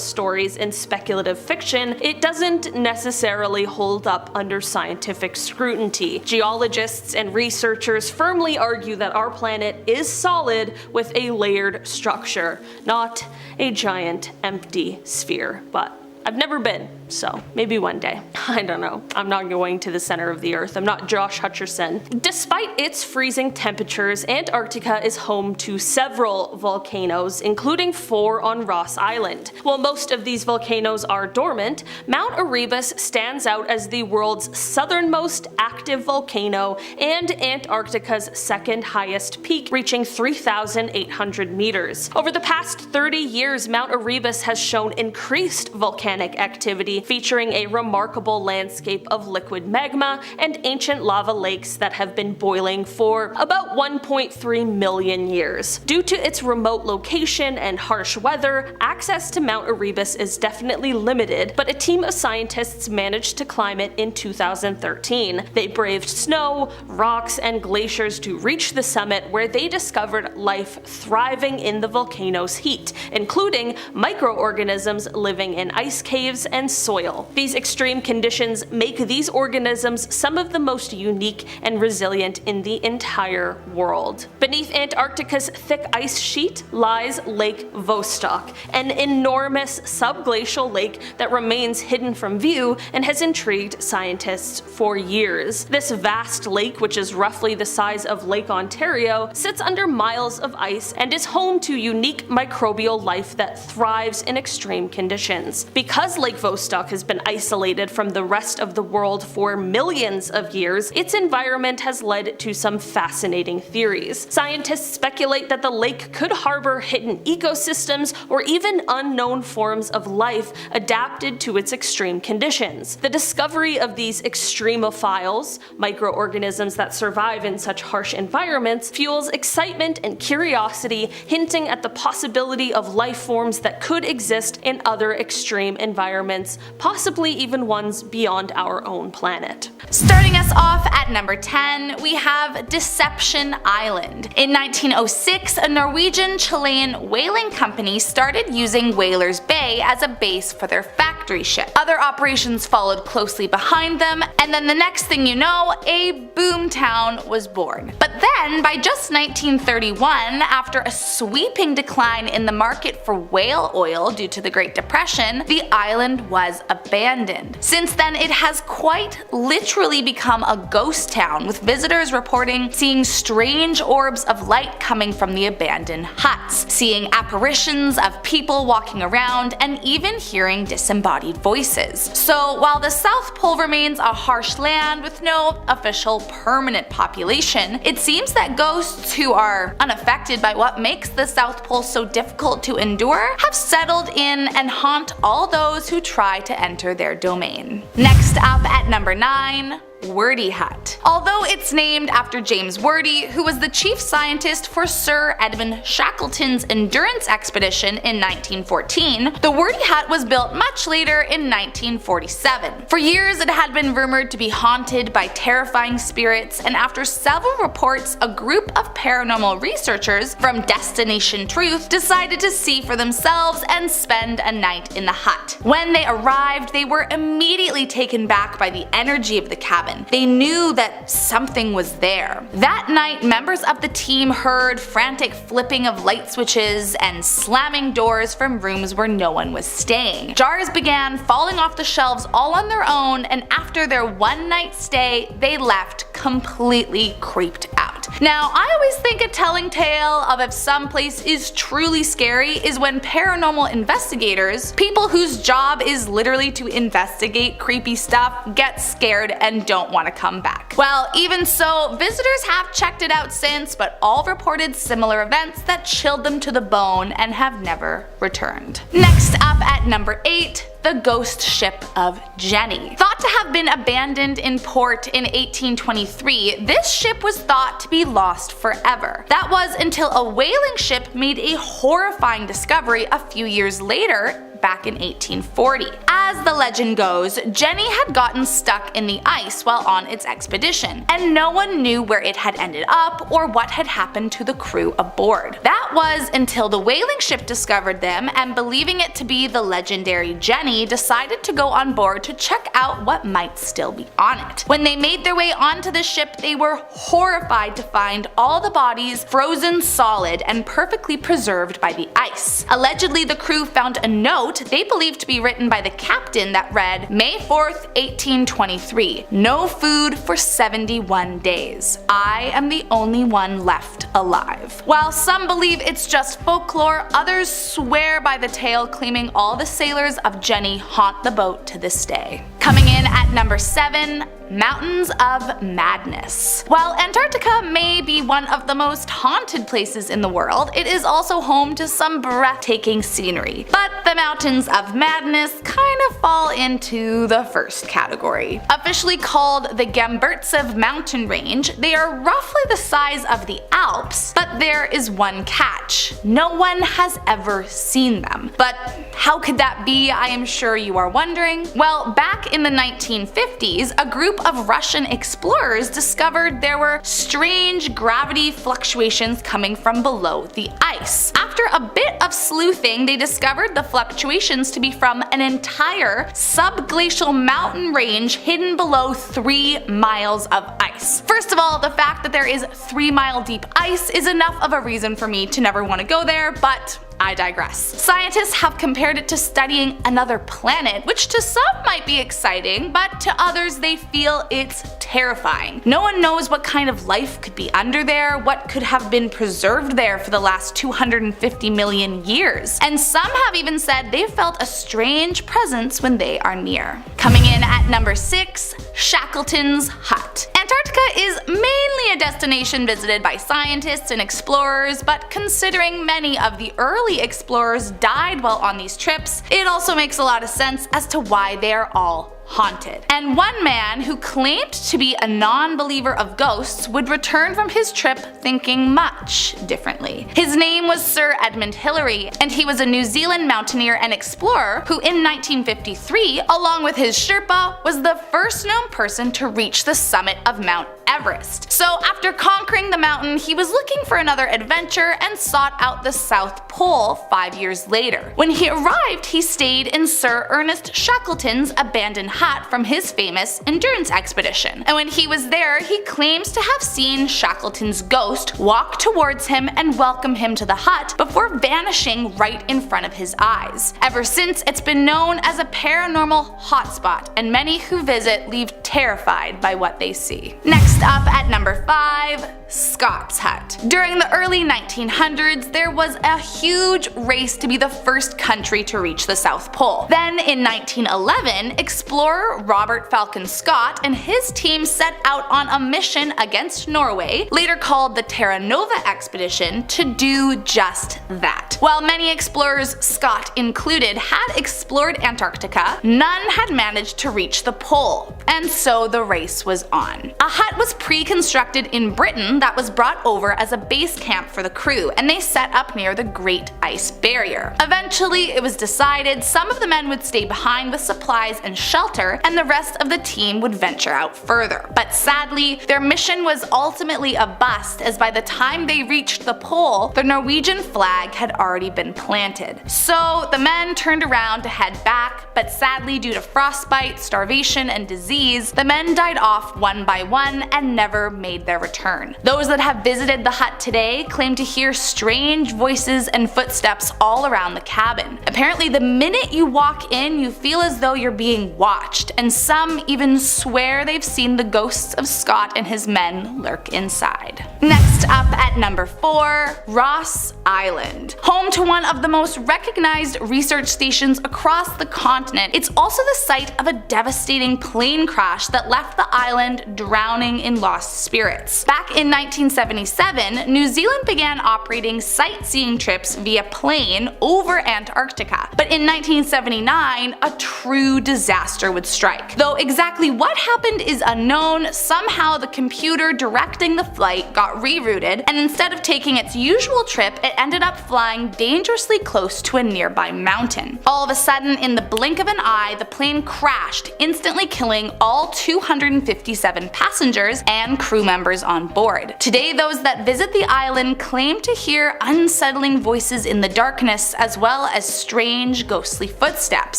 stories in speculative fiction, it doesn't necessarily hold up under scientific scrutiny. Geologists and researchers firmly argue that our planet is solid with a layered structure, not a giant empty sphere. But I've never been, so maybe one day. I don't know. I'm not going to the center of the earth. I'm not Josh Hutcherson. Despite its freezing temperatures, Antarctica is home to several volcanoes, including 4 on Ross Island. While most of these volcanoes are dormant, Mount Erebus stands out as the world's southernmost active volcano and Antarctica's second highest peak, reaching 3,800 meters. Over the past 30 years, Mount Erebus has shown increased volcanic activity, featuring a remarkable landscape of liquid magma and ancient lava lakes that have been boiling for about 1.3 million years. Due to its remote location and harsh weather, access to Mount Erebus is definitely limited, but a team of scientists managed to climb it in 2013. They braved snow, rocks, and glaciers to reach the summit, where they discovered life thriving in the volcano's heat, including microorganisms living in ice caves and soil. These extreme conditions make these organisms some of the most unique and resilient in the entire world. Beneath Antarctica's thick ice sheet lies Lake Vostok, an enormous subglacial lake that remains hidden from view and has intrigued scientists for years. This vast lake, which is roughly the size of Lake Ontario, sits under miles of ice and is home to unique microbial life that thrives in extreme conditions. Because Lake Vostok has been isolated from the rest of the world for millions of years, its environment has led to some fascinating theories. Scientists speculate that the lake could harbor hidden ecosystems or even unknown forms of life adapted to its extreme conditions. The discovery of these extremophiles, microorganisms that survive in such harsh environments, fuels excitement and curiosity, hinting at the possibility of life forms that could exist in other extreme environments, possibly even ones beyond our own planet. Starting us off at number 10, we have Deception Island. In 1906, a Norwegian-Chilean whaling company started using Whalers Bay as a base for their factory ship. Other operations followed closely behind them, and then the next thing you know, a boomtown was born. But then, by just 1931, after a sweeping decline in the market for whale oil due to the Great Depression, the island was abandoned. Since then, it has quite literally become a ghost town, with visitors reporting seeing strange orbs of light coming from the abandoned huts, seeing apparitions of people walking around, and even hearing disembodied voices. So while the South Pole remains a harsh land with no official permanent population, it seems that ghosts who are unaffected by what makes the South Pole so difficult to endure have settled in and haunt all those who try to enter their domain. Next up at number 9, Wordie Hut. Although it's named after James Wordie, who was the chief scientist for Sir Edmund Shackleton's endurance expedition in 1914, the Wordie Hut was built much later in 1947. For years it had been rumored to be haunted by terrifying spirits, and after several reports, a group of paranormal researchers from Destination Truth decided to see for themselves and spend a night in the hut. When they arrived, they were immediately taken back by the energy of the cabin, cabin. They knew that something was there. That night, members of the team heard frantic flipping of light switches and slamming doors from rooms where no one was staying. Jars began falling off the shelves all on their own, and after their one-night stay, they left completely creeped out. Now, I always think a telling tale of if some place is truly scary is when paranormal investigators, people whose job is literally to investigate creepy stuff, get scared and don't want to come back. Well, even so, visitors have checked it out since, but all reported similar events that chilled them to the bone and have never returned. Next up at number 8, the ghost ship of Jenny. Thought to have been abandoned in port in 1823, this ship was thought to be lost forever. That was until a whaling ship made a horrifying discovery a few years later, back in 1840. As the legend goes, Jenny had gotten stuck in the ice while on its expedition, and no one knew where it had ended up or what had happened to the crew aboard. That was until the whaling ship discovered them, and believing it to be the legendary Jenny, decided to go on board to check out what might still be on it. When they made their way onto the ship, they were horrified to find all the bodies frozen solid and perfectly preserved by the ice. Allegedly, the crew found a note they believed to be written by the captain that read, May 4th, 1823. No food for 71 days. I am the only one left alive. While some believe it's just folklore, others swear by the tale, claiming all the sailors of Jenny haunt the boat to this day. Coming in at number 7, Mountains of Madness. While Antarctica may be one of the most haunted places in the world, it is also home to some breathtaking scenery. But the Mountains of Madness kind of fall into the first category. Officially called the Gamburtsev mountain range, they are roughly the size of the Alps, but there is one catch. No one has ever seen them. But how could that be, I am sure you are wondering? Well, back in the 1950s, a group of Russian explorers discovered there were strange gravity fluctuations coming from below the ice. After a bit of sleuthing, they discovered the fluctuations to be from an entire subglacial mountain range hidden below 3 miles of ice. First of all, the fact that there is 3-mile deep ice is enough of a reason for me to never want to go there, but I digress. Scientists have compared it to studying another planet, which to some might be exciting, but to others they feel it's terrifying. No one knows what kind of life could be under there, what could have been preserved there for the last 250 million years, and some have even said they felt a strange presence when they are near. Coming in at number 6, Shackleton's Hut. Antarctica is mainly a destination visited by scientists and explorers, but considering many of the early explorers died while on these trips, it also makes a lot of sense as to why they are all haunted. And one man who claimed to be a non-believer of ghosts would return from his trip thinking much differently. His name was Sir Edmund Hillary, and he was a New Zealand mountaineer and explorer who in 1953, along with his Sherpa, was the first known person to reach the summit of Mount Everest. So after conquering the mountain, he was looking for another adventure and sought out the South Pole 5 years later. When he arrived, he stayed in Sir Ernest Shackleton's abandoned hut from his famous endurance expedition. And when he was there, he claims to have seen Shackleton's ghost walk towards him and welcome him to the hut before vanishing right in front of his eyes. Ever since, it's been known as a paranormal hotspot, and many who visit leave terrified by what they see. Next up at number 5, Scott's Hut. During the early 1900s, there was a huge race to be the first country to reach the South Pole. Then in 1911, explorer Robert Falcon Scott and his team set out on a mission against Norway, later called the Terra Nova expedition, to do just that. While many explorers, Scott included, had explored Antarctica, none had managed to reach the pole, and so the race was on. A hut was was pre-constructed in Britain that was brought over as a base camp for the crew, and they set up near the Great Ice Barrier. Eventually, it was decided some of the men would stay behind with supplies and shelter, and the rest of the team would venture out further. But sadly, their mission was ultimately a bust, as by the time they reached the pole, the Norwegian flag had already been planted. So the men turned around to head back, but sadly due to frostbite, starvation, and disease, the men died off one by one and never made their return. Those that have visited the hut today claim to hear strange voices and footsteps all around the cabin. Apparently, the minute you walk in, you feel as though you're being watched, and some even swear they've seen the ghosts of Scott and his men lurk inside. Next up at number 4, Ross Island. Home to one of the most recognized research stations across the continent, it's also the site of a devastating plane crash that left the island drowning in lost spirits. Back in 1977, New Zealand began operating sightseeing trips via plane over Antarctica. But in 1979, a true disaster would strike. Though exactly what happened is unknown, somehow the computer directing the flight got rerouted, and instead of taking its usual trip, it ended up flying dangerously close to a nearby mountain. All of a sudden, in the blink of an eye, the plane crashed, instantly killing all 257 passengers and crew members on board. Today, those that visit the island claim to hear unsettling voices in the darkness, as well as strange ghostly footsteps.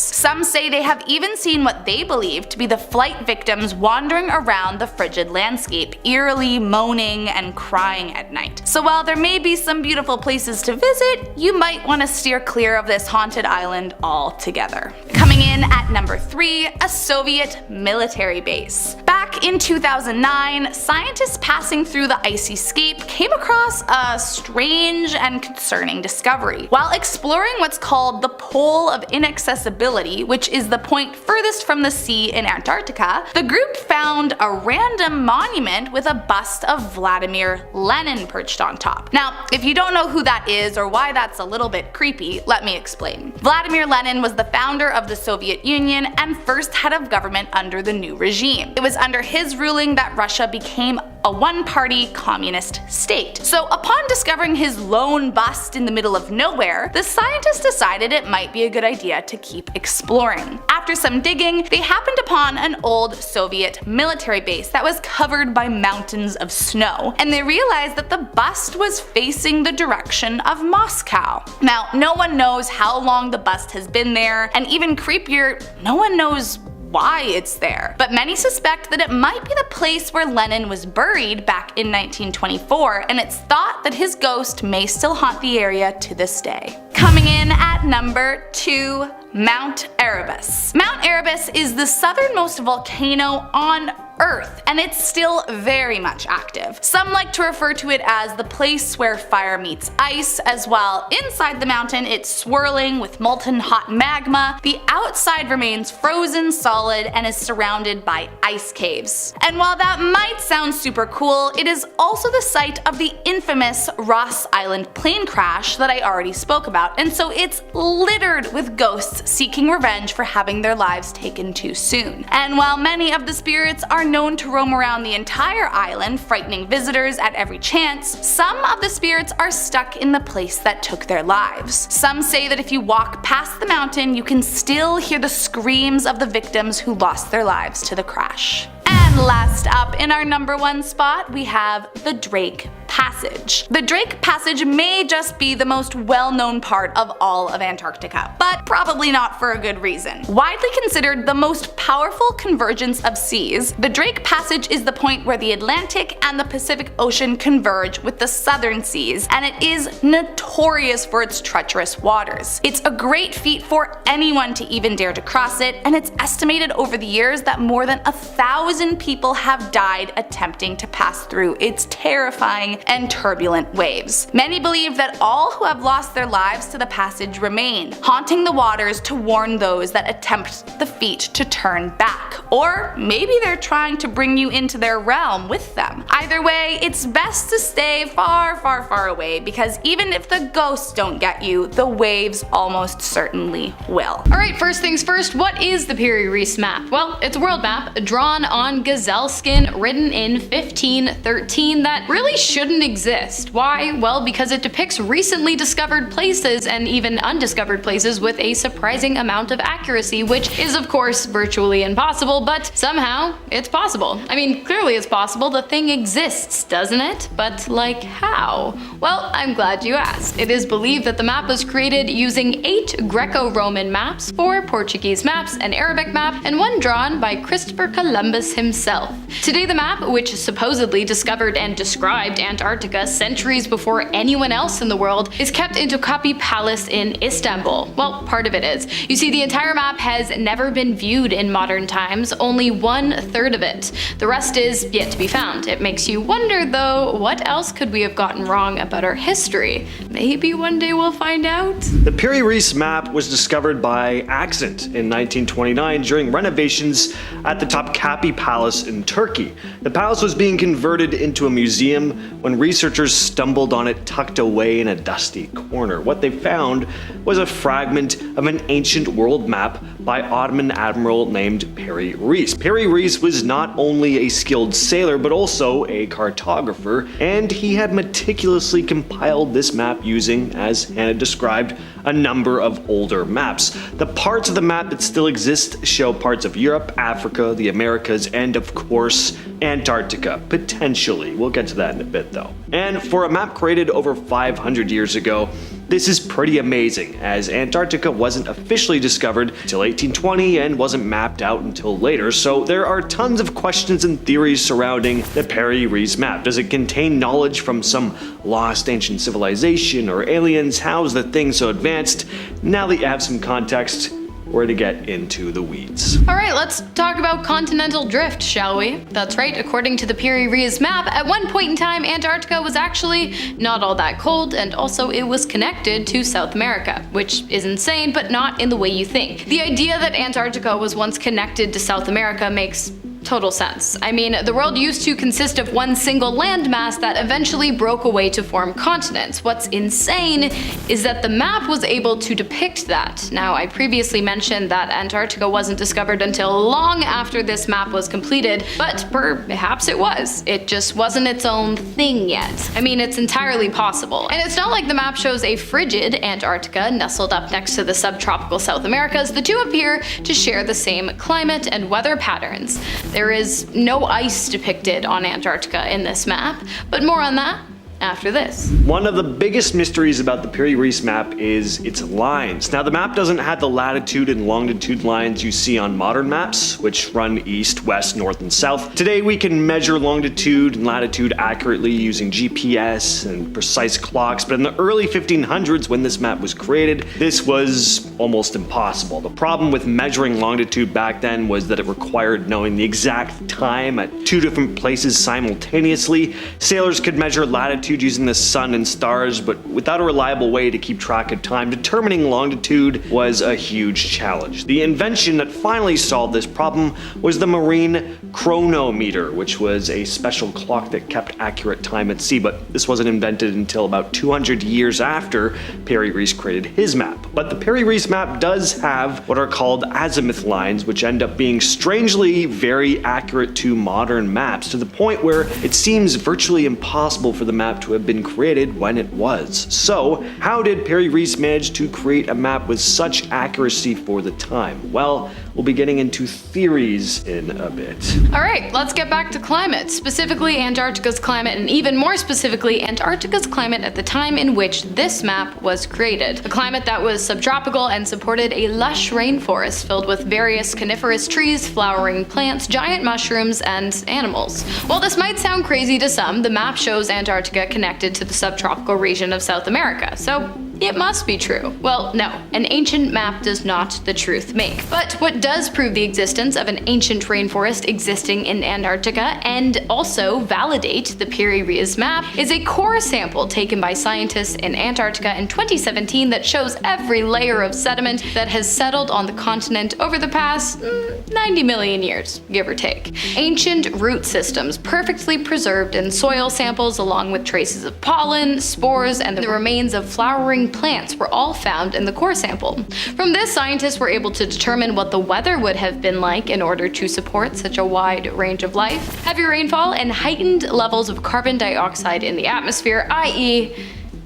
Some say they have even seen what they believe to be the flight victims wandering around the frigid landscape, eerily moaning and crying at night. So while there may be some beautiful places to visit, you might want to steer clear of this haunted island altogether. Coming in at number 3, a Soviet military base. Back in 2009, scientists passing through the icy scape came across a strange and concerning discovery. While exploring what's called the Pole of Inaccessibility, which is the point furthest from the sea in Antarctica, the group found a random monument with a bust of Vladimir Lenin perched on top. Now, if you don't know who that is or why that's a little bit creepy, let me explain. Vladimir Lenin was the founder of the Soviet Union and first head of government under the new regime. It was under his ruling that Russia became a one-party communist state. So upon discovering his lone bust in the middle of nowhere, the scientists decided it might be a good idea to keep exploring. After some digging, they happened upon an old Soviet military base that was covered by mountains of snow, and they realized that the bust was facing the direction of Moscow. Now, no one knows how long the bust has been there, and even creepier, no one knows why it's there. But many suspect that it might be the place where Lenin was buried back in 1924, and it's thought that his ghost may still haunt the area to this day. Coming in at number 2, Mount Erebus. Mount Erebus is the southernmost volcano on Earth, and it's still very much active. Some like to refer to it as the place where fire meets ice, as while inside the mountain it's swirling with molten hot magma, the outside remains frozen solid and is surrounded by ice caves. And while that might sound super cool, it is also the site of the infamous Ross Island plane crash that I already spoke about, and so it's littered with ghosts seeking revenge for having their lives taken too soon. And while many of the spirits are known to roam around the entire island, frightening visitors at every chance, some of the spirits are stuck in the place that took their lives. Some say that if you walk past the mountain, you can still hear the screams of the victims who lost their lives to the crash. And last up, in our number 1 spot, we have the Drake Passage. The Drake Passage may just be the most well-known part of all of Antarctica, but probably not for a good reason. Widely considered the most powerful convergence of seas, the Drake Passage is the point where the Atlantic and the Pacific Ocean converge with the southern seas, and it is notorious for its treacherous waters. It's a great feat for anyone to even dare to cross it, and it's estimated over the years that more than 1,000 people have died attempting to pass through its terrifying and turbulent waves. Many believe that all who have lost their lives to the passage remain, haunting the waters to warn those that attempt the feat to turn back. Or maybe they're trying to bring you into their realm with them. Either way, it's best to stay far, far, far away, because even if the ghosts don't get you, the waves almost certainly will. Alright, first things first, what is the Piri-Reis map? Well, it's a world map drawn on gazelle skin, written in 1513, that really shouldn't exist. Why? Well, because it depicts recently discovered places and even undiscovered places with a surprising amount of accuracy, which is of course virtually impossible, but somehow it's possible. I mean, clearly it's possible, the thing exists, doesn't it? But like how? Well, I'm glad you asked. It is believed that the map was created using 8 Greco-Roman maps, 4 Portuguese maps, an Arabic map, and 1 drawn by Christopher Columbus himself. Today the map, which supposedly discovered and described Antarctica centuries before anyone else in the world, is kept in Topkapi Palace in Istanbul. Well, part of it is. You see, the entire map has never been viewed in modern times, only 1/3 of it. The rest is yet to be found. It makes you wonder though, what else could we have gotten wrong about our history? Maybe one day we'll find out? The Piri-Reis map was discovered by accident in 1929 during renovations at the Topkapi Palace in Turkey. The palace was being converted into a museum when researchers stumbled on it tucked away in a dusty corner. What they found was a fragment of an ancient world map by Ottoman admiral named Piri-Reis. Piri-Reis was not only a skilled sailor but also a cartographer, and he had meticulously compiled this map using, as Hannah described, a number of older maps. The parts of the map that still exist show parts of Europe, Africa, the Americas, and of course, Antarctica, potentially. We'll get to that in a bit though. And for a map created over 500 years ago, this is pretty amazing, as Antarctica wasn't officially discovered until 1820 and wasn't mapped out until later, so there are tons of questions and theories surrounding the Piri-Reis map. Does it contain knowledge from some lost ancient civilization or aliens? How's the thing so advanced? Now that you have some context, we're to get into the weeds. Alright, let's talk about continental drift, shall we? That's right, according to the Piri-Reis map, at one point in time Antarctica was actually not all that cold, and also it was connected to South America, which is insane, but not in the way you think. The idea that Antarctica was once connected to South America makes total sense. I mean, the world used to consist of one single landmass that eventually broke away to form continents. What's insane is that the map was able to depict that. Now, I previously mentioned that Antarctica wasn't discovered until long after this map was completed, but perhaps it was. It just wasn't its own thing yet. I mean, it's entirely possible. And it's not like the map shows a frigid Antarctica nestled up next to the subtropical South Americas. The two appear to share the same climate and weather patterns. There is no ice depicted on Antarctica in this map, but more on that after this. One of the biggest mysteries about the Piri-Reis map is its lines. Now, the map doesn't have the latitude and longitude lines you see on modern maps, which run east, west, north, and south. Today, we can measure longitude and latitude accurately using GPS and precise clocks, but in the early 1500s, when this map was created, this was almost impossible. The problem with measuring longitude back then was that it required knowing the exact time at 2 different places simultaneously. Sailors could measure latitude using the sun and stars, but without a reliable way to keep track of time, determining longitude was a huge challenge. The invention that finally solved this problem was the marine chronometer, which was a special clock that kept accurate time at sea, but this wasn't invented until about 200 years after Piri-Reis created his map. But the Piri-Reis map does have what are called azimuth lines, which end up being strangely very accurate to modern maps, to the point where it seems virtually impossible for the map to have been created when it was. So, how did Piri-Reis manage to create a map with such accuracy for the time? Well, we'll be getting into theories in a bit. Alright, let's get back to climate, specifically Antarctica's climate, and even more specifically Antarctica's climate at the time in which this map was created. A climate that was subtropical and supported a lush rainforest filled with various coniferous trees, flowering plants, giant mushrooms, and animals. While this might sound crazy to some, the map shows Antarctica connected to the subtropical region of South America, so it must be true. Well, no, an ancient map does not the truth make. But what does prove the existence of an ancient rainforest existing in Antarctica and also validate the Piri-Reis map is a core sample taken by scientists in Antarctica in 2017 that shows every layer of sediment that has settled on the continent over the past 90 million years, give or take. Ancient root systems perfectly preserved in soil samples along with traces of pollen, spores, and the remains of flowering plants were all found in the core sample. From this, scientists were able to determine what the weather would have been like in order to support such a wide range of life. Heavy rainfall and heightened levels of carbon dioxide in the atmosphere, i.e.,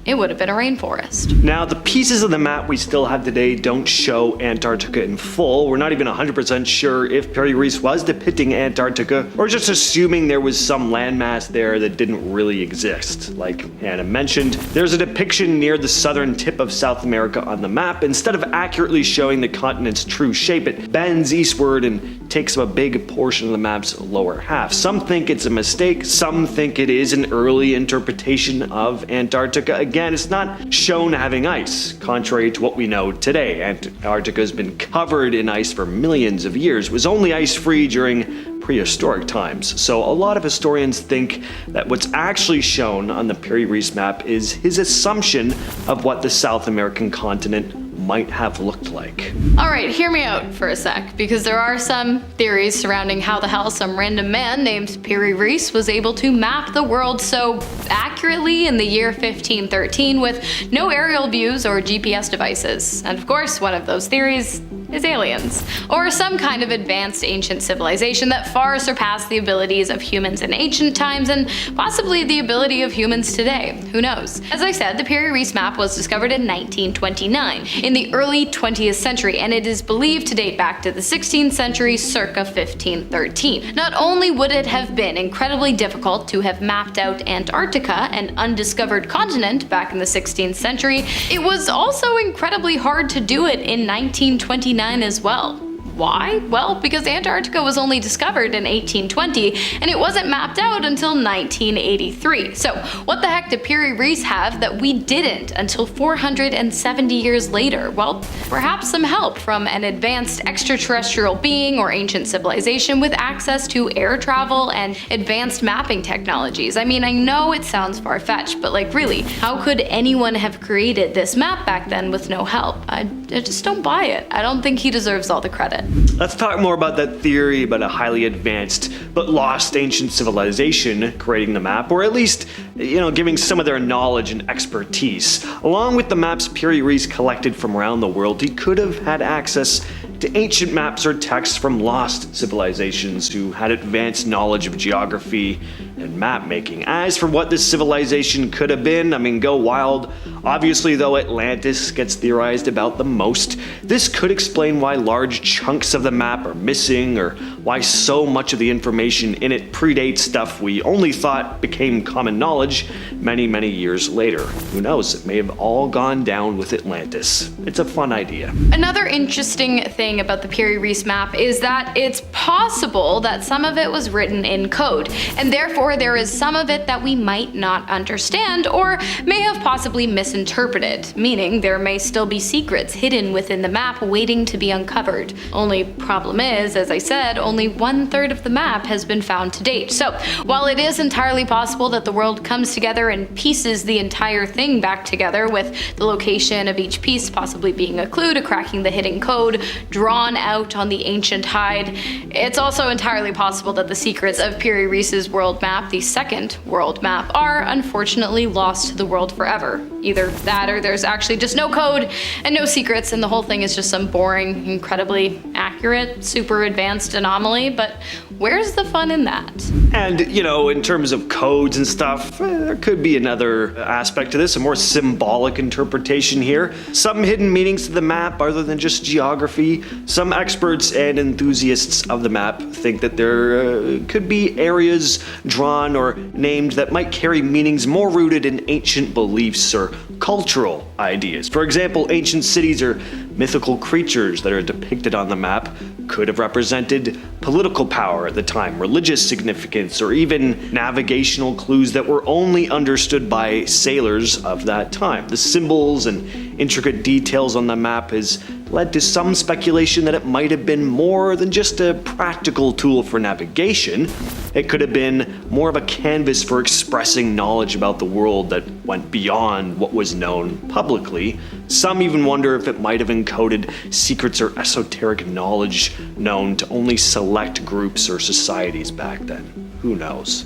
it would have been a rainforest. Now, the pieces of the map we still have today don't show Antarctica in full. We're not even 100% sure if Piri-Reis was depicting Antarctica or just assuming there was some landmass there that didn't really exist. Like Hannah mentioned, there's a depiction near the southern tip of South America on the map. Instead of accurately showing the continent's true shape, it bends eastward and takes up a big portion of the map's lower half. Some think it's a mistake, some think it is an early interpretation of Antarctica. Again, it's not shown having ice, contrary to what we know today. Antarctica has been covered in ice for millions of years. It was only ice-free during prehistoric times. So a lot of historians think that what's actually shown on the Piri-Reis map is his assumption of what the South American continent might have looked like. Alright, hear me out for a sec, because there are some theories surrounding how the hell some random man named Piri-Reis was able to map the world so accurately in the year 1513 with no aerial views or GPS devices. And of course, one of those theories is aliens, or some kind of advanced ancient civilization that far surpassed the abilities of humans in ancient times and possibly the ability of humans today. Who knows? As I said, the Piri-Reis map was discovered in 1929 in the early 20th century, and it is believed to date back to the 16th century, circa 1513. Not only would it have been incredibly difficult to have mapped out Antarctica, an undiscovered continent, back in the 16th century, it was also incredibly hard to do it in 1929 as well. Why? Well, because Antarctica was only discovered in 1820 and it wasn't mapped out until 1983. So what the heck did Piri-Reis have that we didn't until 470 years later? Well, perhaps some help from an advanced extraterrestrial being or ancient civilization with access to air travel and advanced mapping technologies. I mean, I know it sounds far-fetched, but like really, how could anyone have created this map back then with no help? I just don't buy it. I don't think he deserves all the credit. Let's talk more about that theory about a highly advanced but lost ancient civilization creating the map, or at least, giving some of their knowledge and expertise. Along with the maps Piri-Reis collected from around the world, he could have had access to ancient maps or texts from lost civilizations who had advanced knowledge of geography and map making. As for what this civilization could have been, I mean, go wild. Obviously, though, Atlantis gets theorized about the most. This could explain why large chunks of the map are missing, or why so much of the information in it predates stuff we only thought became common knowledge many, many years later. Who knows, it may have all gone down with Atlantis. It's a fun idea. Another interesting thing about the Piri-Reis map is that it's possible that some of it was written in code, and therefore there is some of it that we might not understand or may have possibly misinterpreted, meaning there may still be secrets hidden within the map waiting to be uncovered. Only problem is, as I said, only 1/3 of the map has been found to date. So while it is entirely possible that the world comes together and pieces the entire thing back together, with the location of each piece possibly being a clue to cracking the hidden code drawn out on the ancient hide, it's also entirely possible that the secrets of Piri-Reis's world map, the second world map, are unfortunately lost to the world forever. Either that or there's actually just no code and no secrets and the whole thing is just some boring, incredibly accurate, super advanced anomaly, but where's the fun in that? And, in terms of codes and stuff, there could be another aspect to this, a more symbolic interpretation here. Some hidden meanings to the map other than just geography. Some experts and enthusiasts of the map think that there could be areas drawn or named that might carry meanings more rooted in ancient beliefs or cultural ideas. For example, ancient cities or mythical creatures that are depicted on the map could have represented political power at the time, religious significance, or even navigational clues that were only understood by sailors of that time. The symbols and intricate details on the map has led to some speculation that it might have been more than just a practical tool for navigation. It could have been more of a canvas for expressing knowledge about the world that went beyond what was known publicly. Some even wonder if it might have encoded secrets or esoteric knowledge known to only select groups or societies back then. Who knows?